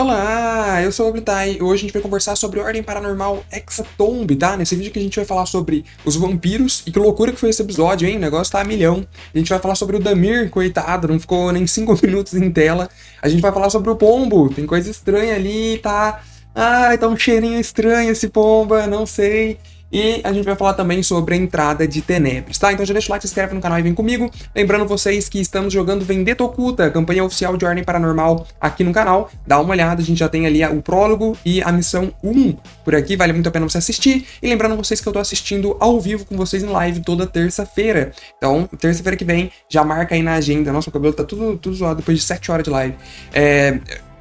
Olá, eu sou o Blitai. Hoje a gente vai conversar sobre Ordem Paranormal Hexatomb, tá? Nesse vídeo que a gente vai falar sobre os vampiros. E que loucura que foi esse episódio, hein? O negócio tá a milhão. A gente vai falar sobre o Damir, coitado, não ficou nem 5 minutos em tela. A gente vai falar sobre o pombo, tem coisa estranha ali, tá? Ai, tá um cheirinho estranho esse pomba, não sei. E a gente vai falar também sobre a entrada de Tenebres, tá? Então já deixa o like, se inscreve no canal e vem comigo. Lembrando vocês que estamos jogando Vendetta Oculta, campanha oficial de Ordem Paranormal aqui no canal. Dá uma olhada, a gente já tem ali o prólogo e a missão 1 por aqui, vale muito a pena você assistir. E lembrando vocês que eu tô assistindo ao vivo com vocês em live toda terça-feira. Então, terça-feira que vem, já marca aí na agenda. Nossa, o cabelo tá tudo zoado depois de 7 horas de live.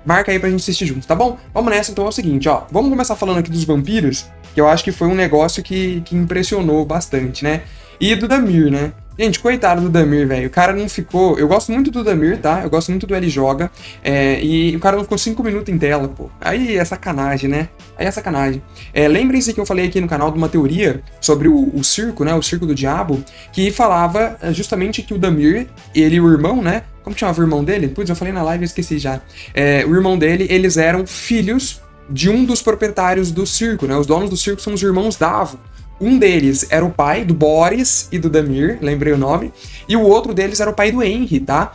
Marca aí pra gente assistir juntos, tá bom? Vamos nessa, então é o seguinte, ó. Vamos começar falando aqui dos vampiros, que eu acho que foi um negócio que impressionou bastante, né? E do Damir, né? Gente, coitado do Damir, velho. O cara não ficou... Eu gosto muito do Damir, tá? Eu gosto muito do L Joga. E o cara não ficou 5 minutos em tela, pô. Aí é sacanagem, né? Aí é sacanagem. Lembrem-se que eu falei aqui no canal de uma teoria sobre o circo, né? O circo do diabo, que falava justamente que o Damir, ele e o irmão, né? Como que chamava o irmão dele? Putz, eu falei na live e esqueci já. O irmão dele, eles eram filhos de um dos proprietários do circo, né? Os donos do circo são os irmãos Davo. Um deles era o pai do Boris e do Damir, lembrei o nome, e o outro deles era o pai do Henry, tá?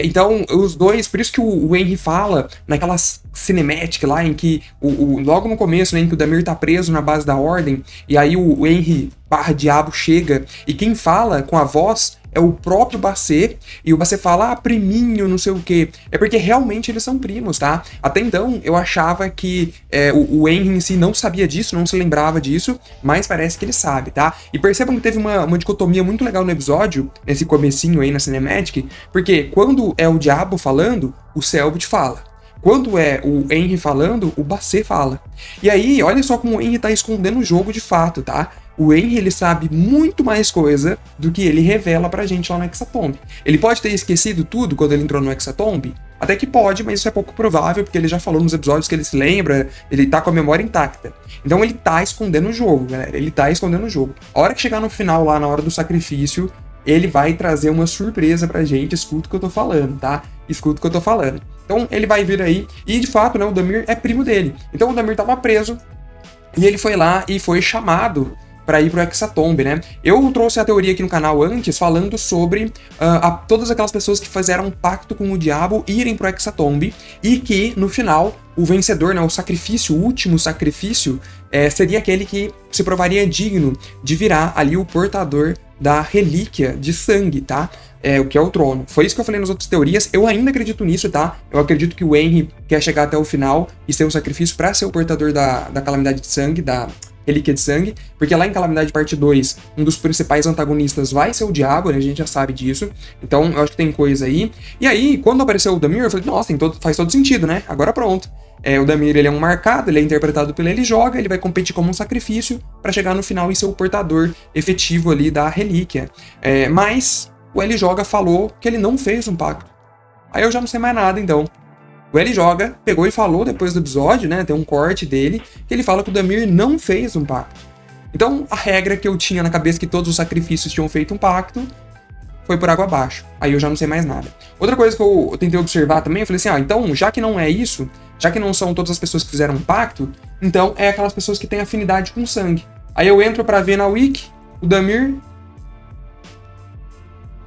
Então, os dois, por isso que o Henry fala naquela cinemática lá em que, logo no começo, né, em que o Damir tá preso na base da Ordem, e aí o Henry /Diabo chega, e quem fala com a voz é o próprio Basset, e o Basset fala, priminho, não sei o quê. É porque realmente eles são primos, tá? Até então, eu achava que o Henry em si não sabia disso, não se lembrava disso, mas parece que ele sabe, tá? E percebam que teve uma dicotomia muito legal no episódio, nesse comecinho aí na Cinematic, porque quando é o Diabo falando, o Selbit fala. Quando é o Henry falando, o Basset fala. E aí, olha só como o Henry tá escondendo o jogo de fato, tá? O Henry, ele sabe muito mais coisa do que ele revela pra gente lá no Hexatomb. Ele pode ter esquecido tudo quando ele entrou no Hexatomb? Até que pode, mas isso é pouco provável, porque ele já falou nos episódios que ele se lembra, ele tá com a memória intacta. Então ele tá escondendo o jogo, galera, ele tá escondendo o jogo. A hora que chegar no final, lá na hora do sacrifício, ele vai trazer uma surpresa pra gente, escuta o que eu tô falando, tá? Escuta o que eu tô falando. Então ele vai vir aí, e de fato, né, o Damir é primo dele. Então o Damir tava preso, e ele foi lá e foi chamado para ir pro Hexatomb, né? Eu trouxe a teoria aqui no canal antes, falando sobre todas aquelas pessoas que fizeram um pacto com o diabo irem pro Hexatomb, e que, no final, o vencedor, né, o sacrifício, o último sacrifício, seria aquele que se provaria digno de virar ali o portador da relíquia de sangue, tá? O que é o trono. Foi isso que eu falei nas outras teorias, eu ainda acredito nisso, tá? Eu acredito que o Henry quer chegar até o final e ser um sacrifício para ser o portador da calamidade de sangue, da relíquia de sangue, porque lá em Calamidade Parte 2, um dos principais antagonistas vai ser o Diabo, né? A gente já sabe disso. Então, eu acho que tem coisa aí. E aí, quando apareceu o Damir, eu falei, nossa, faz todo sentido, né? Agora pronto. O Damir, ele é um marcado, ele é interpretado pelo Ele Joga, ele vai competir como um sacrifício para chegar no final e ser o portador efetivo ali da relíquia. Mas o Ele Joga falou que ele não fez um pacto. Aí eu já não sei mais nada, então. O L Joga pegou e falou depois do episódio, né, tem um corte dele, que ele fala que o Damir não fez um pacto. Então, a regra que eu tinha na cabeça que todos os sacrifícios tinham feito um pacto, foi por água abaixo. Aí eu já não sei mais nada. Outra coisa que eu tentei observar também, eu falei assim, então, já que não é isso, já que não são todas as pessoas que fizeram um pacto, então é aquelas pessoas que têm afinidade com sangue. Aí eu entro pra ver na Wiki, o Damir,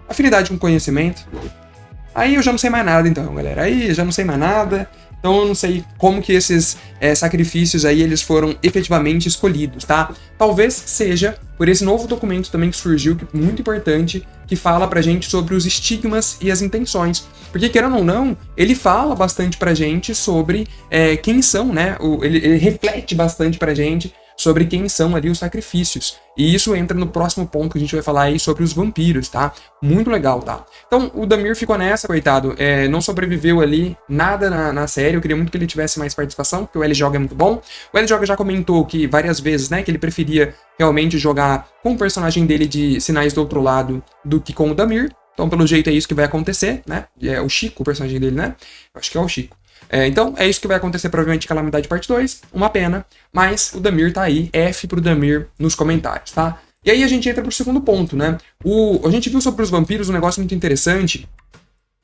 afinidade com conhecimento. Aí eu já não sei mais nada, então, galera. Aí eu já não sei mais nada. Então eu não sei como que esses sacrifícios aí, eles foram efetivamente escolhidos, tá? Talvez seja por esse novo documento também que surgiu, que é muito importante, que fala pra gente sobre os estigmas e as intenções. Porque, querendo ou não, ele fala bastante pra gente sobre quem são, né? Ele reflete bastante pra gente sobre quem são ali os sacrifícios. E isso entra no próximo ponto que a gente vai falar aí sobre os vampiros, tá? Muito legal, tá? Então, o Damir ficou nessa, coitado. Não sobreviveu ali nada na série. Eu queria muito que ele tivesse mais participação, porque o L Joga é muito bom. O L Joga já comentou que várias vezes, né, que ele preferia realmente jogar com o personagem dele de Sinais do Outro Lado do que com o Damir. Então, pelo jeito, é isso que vai acontecer, né? É o Chico, o personagem dele, né? Eu acho que é o Chico. Então, é isso que vai acontecer provavelmente em Calamidade Parte 2, uma pena, mas o Damir tá aí, F pro Damir nos comentários, tá? E aí a gente entra pro segundo ponto, né? A gente viu sobre os vampiros um negócio muito interessante,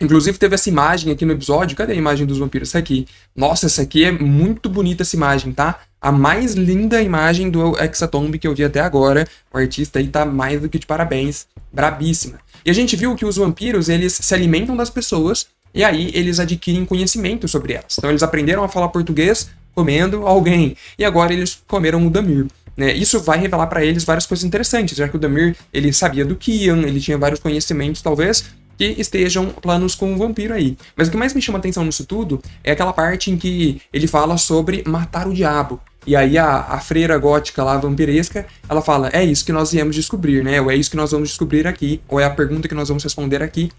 Inclusive teve essa imagem aqui no episódio. Cadê a imagem dos vampiros? Essa aqui. Nossa, essa aqui é muito bonita, essa imagem, tá? A mais linda imagem do Hexatomb que eu vi até agora. O artista aí tá mais do que de parabéns. Brabíssima. E a gente viu que os vampiros, eles se alimentam das pessoas e aí eles adquirem conhecimento sobre elas. Então eles aprenderam a falar português comendo alguém. E agora eles comeram o Damir. Né? Isso vai revelar para eles várias coisas interessantes, já que o Damir, ele sabia do Kian, ele tinha vários conhecimentos, talvez, que estejam planos com o vampiro aí. Mas o que mais me chama atenção nisso tudo é aquela parte em que ele fala sobre matar o diabo. E aí a freira gótica lá, vampiresca, ela fala, é isso que nós viemos descobrir, né? Ou é isso que nós vamos descobrir aqui, ou é a pergunta que nós vamos responder aqui.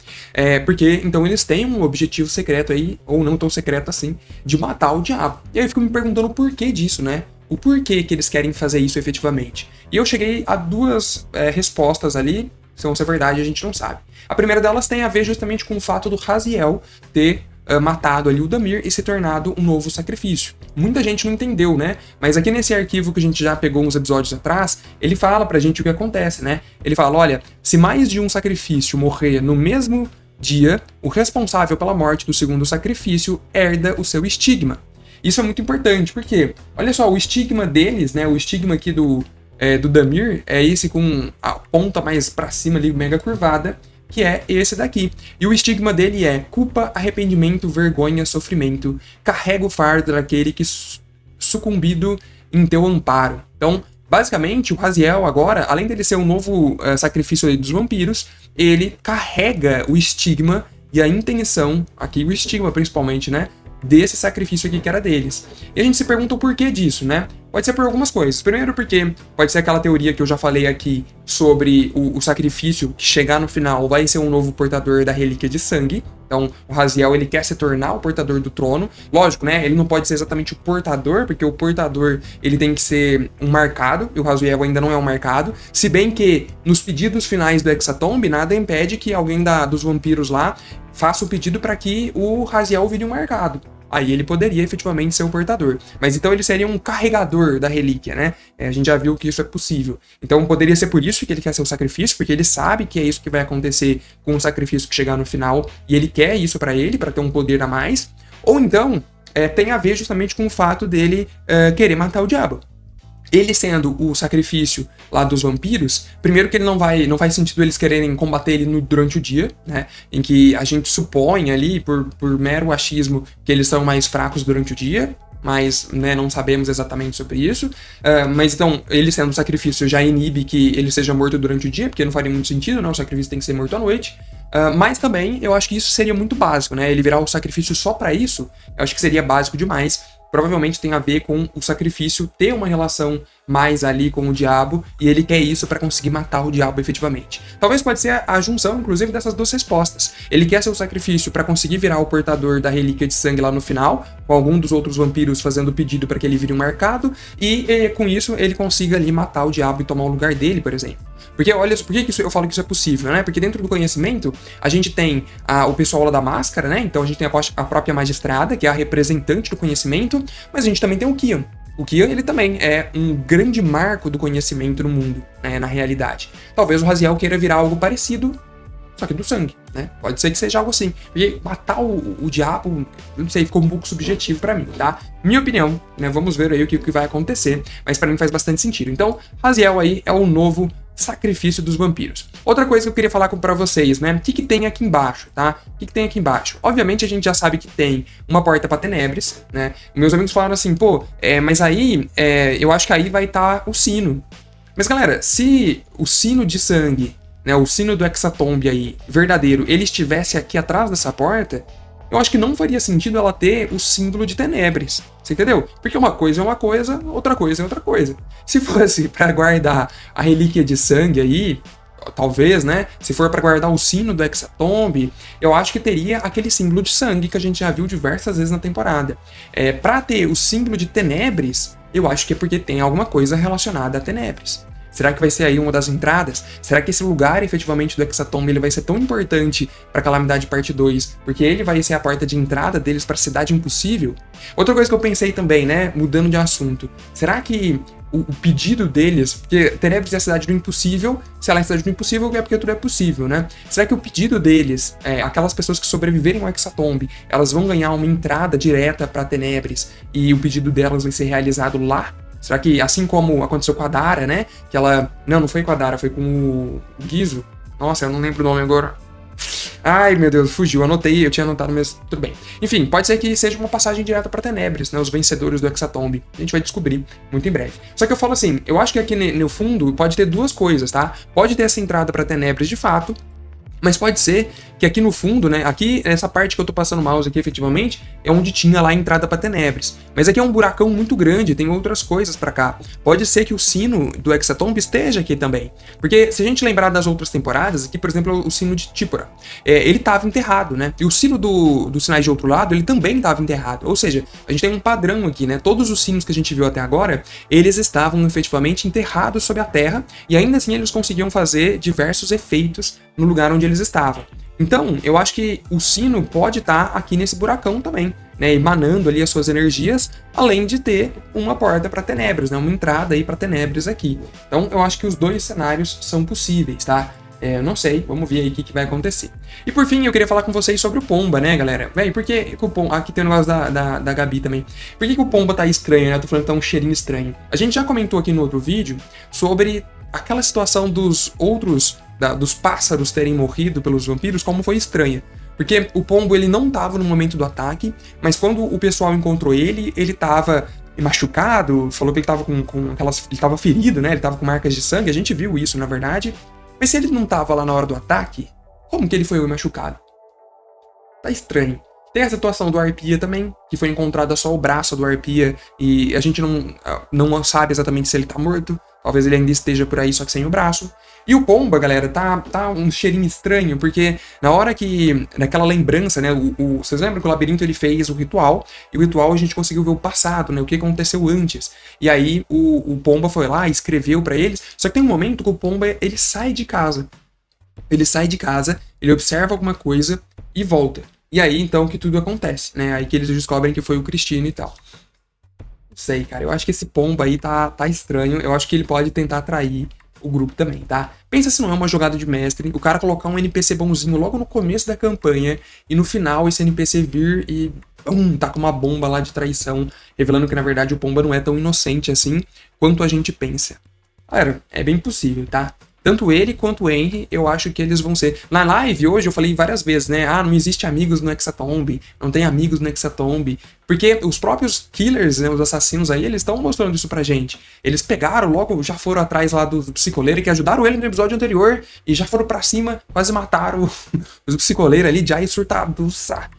Porque, então, eles têm um objetivo secreto aí, ou não tão secreto assim, de matar o diabo. E aí eu fico me perguntando o porquê disso, né? O porquê que eles querem fazer isso efetivamente. E eu cheguei a duas respostas ali, se vão ser verdade, a gente não sabe. A primeira delas tem a ver justamente com o fato do Raziel ter matado ali o Damir e se tornado um novo sacrifício. Muita gente não entendeu, né? Mas aqui nesse arquivo que a gente já pegou uns episódios atrás, ele fala pra gente o que acontece, né? Ele fala, olha, se mais de um sacrifício morrer no mesmo dia, o responsável pela morte do segundo sacrifício herda o seu estigma. Isso é muito importante, porque, olha só, o estigma deles, né? O estigma aqui do Damir é esse com a ponta mais pra cima ali, mega curvada, que é esse daqui. E o estigma dele é culpa, arrependimento, vergonha, sofrimento. Carrega o fardo daquele que sucumbido em teu amparo. Então, basicamente, o Raziel agora, além dele ser um novo sacrifício aí dos vampiros, ele carrega o estigma e a intenção, aqui o estigma principalmente, né? Desse sacrifício aqui que era deles. E a gente se pergunta o porquê disso, né? Pode ser por algumas coisas. Primeiro porque pode ser aquela teoria que eu já falei aqui sobre o sacrifício que chegar no final vai ser um novo portador da relíquia de sangue. Então o Raziel, ele quer se tornar o portador do trono. Lógico, né? Ele não pode ser exatamente o portador, porque o portador ele tem que ser um marcado, e o Raziel ainda não é um marcado. Se bem que nos pedidos finais do Hexatomb, nada impede que alguém dos vampiros lá faça o pedido para que o Raziel vire um marcado. Aí ele poderia efetivamente ser o portador. Mas então ele seria um carregador da relíquia, né? A gente já viu que isso é possível. Então poderia ser por isso que ele quer ser o sacrifício, porque ele sabe que é isso que vai acontecer com o sacrifício que chegar no final, e ele quer isso pra ele, pra ter um poder a mais. Ou então tem a ver justamente com o fato dele querer matar o diabo. Ele sendo o sacrifício lá dos vampiros, primeiro que ele não faz sentido eles quererem combater ele durante o dia, né? Em que a gente supõe ali, por mero achismo, que eles são mais fracos durante o dia, mas né, não sabemos exatamente sobre isso. Mas então, ele sendo o sacrifício já inibe que ele seja morto durante o dia, porque não faria muito sentido, né? O sacrifício tem que ser morto à noite. Mas também, eu acho que isso seria muito básico, né? Ele virar o sacrifício só pra isso, eu acho que seria básico demais. Provavelmente tem a ver com o sacrifício ter uma relação mais ali com o diabo, e ele quer isso para conseguir matar o diabo efetivamente. Talvez pode ser a junção, inclusive, dessas duas respostas. Ele quer ser o sacrifício para conseguir virar o portador da relíquia de sangue lá no final, com algum dos outros vampiros fazendo o pedido para que ele vire um marcado, e com isso ele consiga ali matar o diabo e tomar o lugar dele, por exemplo. Porque olha, por que eu falo que isso é possível, né? Porque dentro do conhecimento, a gente tem o pessoal lá da máscara, né? Então a gente tem a própria magistrada, que é a representante do conhecimento, mas a gente também tem o Kian. O Kian, ele também é um grande marco do conhecimento no mundo, né? Na realidade. Talvez o Raziel queira virar algo parecido, só que do sangue, né? Pode ser que seja algo assim. Porque matar o diabo, não sei, ficou um pouco subjetivo pra mim, tá? Minha opinião, né? Vamos ver aí o que vai acontecer, mas pra mim faz bastante sentido. Então, Raziel aí é o novo sacrifício dos vampiros. Outra coisa que eu queria falar pra vocês, né? O que tem aqui embaixo, tá? O que tem aqui embaixo? Obviamente a gente já sabe que tem uma porta pra Tenebres, né? Meus amigos falaram assim, pô, mas aí, eu acho que aí vai estar o sino. Mas galera, se o sino de sangue, né, o sino do Hexatomb aí, verdadeiro, ele estivesse aqui atrás dessa porta, eu acho que não faria sentido ela ter o símbolo de Tenebres. Você entendeu? Porque uma coisa é uma coisa, outra coisa é outra coisa. Se fosse pra guardar a relíquia de sangue aí, talvez, né? Se for pra guardar o sino do Hexatomb, eu acho que teria aquele símbolo de sangue que a gente já viu diversas vezes na temporada. Pra ter o símbolo de Tenebres, eu acho que é porque tem alguma coisa relacionada a Tenebres. Será que vai ser aí uma das entradas? Será que esse lugar, efetivamente, do Hexatomb, ele vai ser tão importante pra Calamidade Parte 2? Porque ele vai ser a porta de entrada deles pra Cidade Impossível? Outra coisa que eu pensei também, né? Mudando de assunto. Será que o pedido deles, porque Tenebris é a cidade do impossível, se ela é a cidade do impossível é porque tudo é possível, né? Será que o pedido deles, aquelas pessoas que sobreviverem ao Hexatomb, elas vão ganhar uma entrada direta pra Tenebris e o pedido delas vai ser realizado lá? Será que, assim como aconteceu com a Dara, né? Que ela... Não foi com a Dara, foi com o Gizzo. Nossa, eu não lembro o nome agora. Ai, meu Deus, fugiu. Anotei, eu tinha anotado, mas tudo bem. Enfim, pode ser que seja uma passagem direta pra Tenebris, né? Os vencedores do Hexatomb. A gente vai descobrir muito em breve. Só que eu falo assim, eu acho que aqui no fundo pode ter duas coisas, tá? Pode ter essa entrada pra Tenebris de fato, mas pode ser que aqui no fundo, né, aqui, essa parte que eu tô passando o mouse aqui, efetivamente, é onde tinha lá a entrada pra Tenebris. Mas aqui é um buracão muito grande, tem outras coisas pra cá. Pode ser que o sino do Hexatomb esteja aqui também. Porque se a gente lembrar das outras temporadas, aqui, por exemplo, o sino de Típora, ele tava enterrado, né? E o sino dos Sinais de Outro Lado, ele também tava enterrado. Ou seja, a gente tem um padrão aqui, né? Todos os sinos que a gente viu até agora, eles estavam efetivamente enterrados sob a terra, e ainda assim eles conseguiam fazer diversos efeitos no lugar onde eles estavam. Então, eu acho que o sino pode estar aqui nesse buracão também, né, emanando ali as suas energias, além de ter uma porta para Tenebris, né, uma entrada aí para Tenebris aqui. Então, eu acho que os dois cenários são possíveis, tá? Eu não sei, vamos ver aí o que vai acontecer. E por fim, eu queria falar com vocês sobre o Pomba, né, galera? Véi, por que o Pomba... Aqui tem o negócio da Gabi também. Por que o Pomba tá estranho, né? Eu tô falando que tá um cheirinho estranho. A gente já comentou aqui no outro vídeo sobre aquela situação dos pássaros terem morrido pelos vampiros, como foi estranha. Porque o pombo, ele não tava no momento do ataque, mas quando o pessoal encontrou ele tava machucado, falou que ele tava com aquelas... Ele tava ferido, né? Ele tava com marcas de sangue, a gente viu isso, na verdade. Mas se ele não tava lá na hora do ataque, como que ele foi machucado? Tá estranho. Tem a situação do Arpia também, que foi encontrado só o braço do Arpia, e a gente não sabe exatamente se ele tá morto. Talvez ele ainda esteja por aí, só que sem o braço. E o Pomba, galera, tá um cheirinho estranho, porque na hora que... Naquela lembrança, né? Vocês lembram que o labirinto ele fez o ritual, e o ritual a gente conseguiu ver o passado, né? O que aconteceu antes. E aí o Pomba foi lá e escreveu pra eles. Só que tem um momento que o Pomba, ele sai de casa. Ele sai de casa, ele observa alguma coisa e volta. E aí, então, que tudo acontece, né? Aí que eles descobrem que foi o Cristino e tal. Não sei, cara. Eu acho que esse Pomba aí tá estranho. Eu acho que ele pode tentar atrair o grupo também, tá? Pensa se não é uma jogada de mestre, o cara colocar um NPC bonzinho logo no começo da campanha e no final esse NPC vir e tá com uma bomba lá de traição, revelando que na verdade o Pomba não é tão inocente assim quanto a gente pensa. Galera, é bem possível, tá? Tanto ele quanto o Henry, eu acho que eles vão ser... Na live hoje eu falei várias vezes, né? Ah, não existe amigos no Hexatomb, não tem amigos no Hexatomb. Porque os próprios killers, né, os assassinos aí, eles estão mostrando isso pra gente. Eles pegaram logo, já foram atrás lá do psicoleiro, que ajudaram ele no episódio anterior, e já foram pra cima, quase mataram os psicoleiros ali, já surtaduça.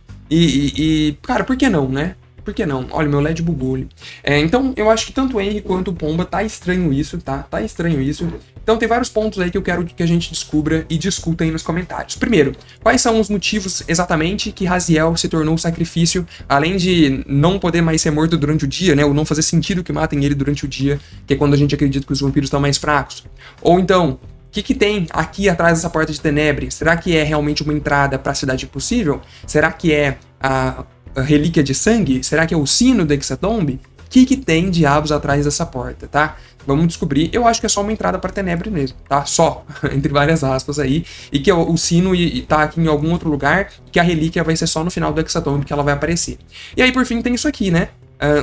Cara, por que não, né? Por que não? Olha, meu LED bugou. Então, eu acho que tanto o Henry quanto o Pomba tá estranho isso, tá? Tá estranho isso. Então, tem vários pontos aí que eu quero que a gente descubra e discuta aí nos comentários. Primeiro, quais são os motivos exatamente que Raziel se tornou o sacrifício, além de não poder mais ser morto durante o dia, né? Ou não fazer sentido que matem ele durante o dia, que é quando a gente acredita que os vampiros estão mais fracos. Ou então, o que tem aqui atrás dessa porta de Tenebris? Será que é realmente uma entrada para a Cidade Impossível? Será que é a relíquia de sangue? Será que é o sino do Hexatomb? O que tem diabos atrás dessa porta, tá? Vamos descobrir. Eu acho que é só uma entrada para Tenebris mesmo, tá? Só, entre várias aspas aí. E que o sino tá aqui em algum outro lugar, e que a relíquia vai ser só no final do Hexatomb que ela vai aparecer. E aí, por fim, tem isso aqui, né?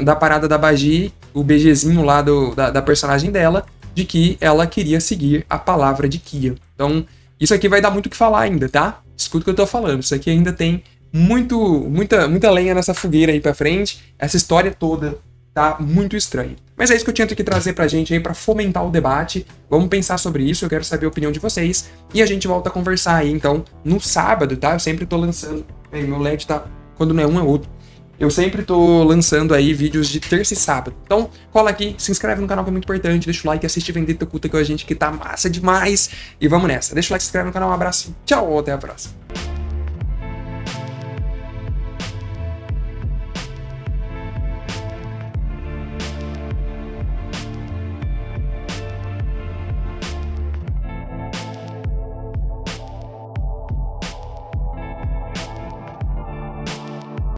Da parada da Bagi, o BGzinho lá da personagem dela, de que ela queria seguir a palavra de Kia. Então, isso aqui vai dar muito o que falar ainda, tá? Escuta o que eu tô falando. Isso aqui ainda tem muita lenha nessa fogueira aí pra frente. Essa história toda tá muito estranha. Mas é isso que eu tinha que trazer pra gente aí pra fomentar o debate. Vamos pensar sobre isso, eu quero saber a opinião de vocês. E a gente volta a conversar aí, então, no sábado, tá? Eu sempre tô lançando... meu LED tá... Quando não é um, é outro. Eu sempre tô lançando aí vídeos de terça e sábado. Então, cola aqui, se inscreve no canal que é muito importante, deixa o like, assiste Vendetta Oculta com a gente que tá massa demais. E vamos nessa. Deixa o like, se inscreve no canal, um abraço, tchau, até a próxima.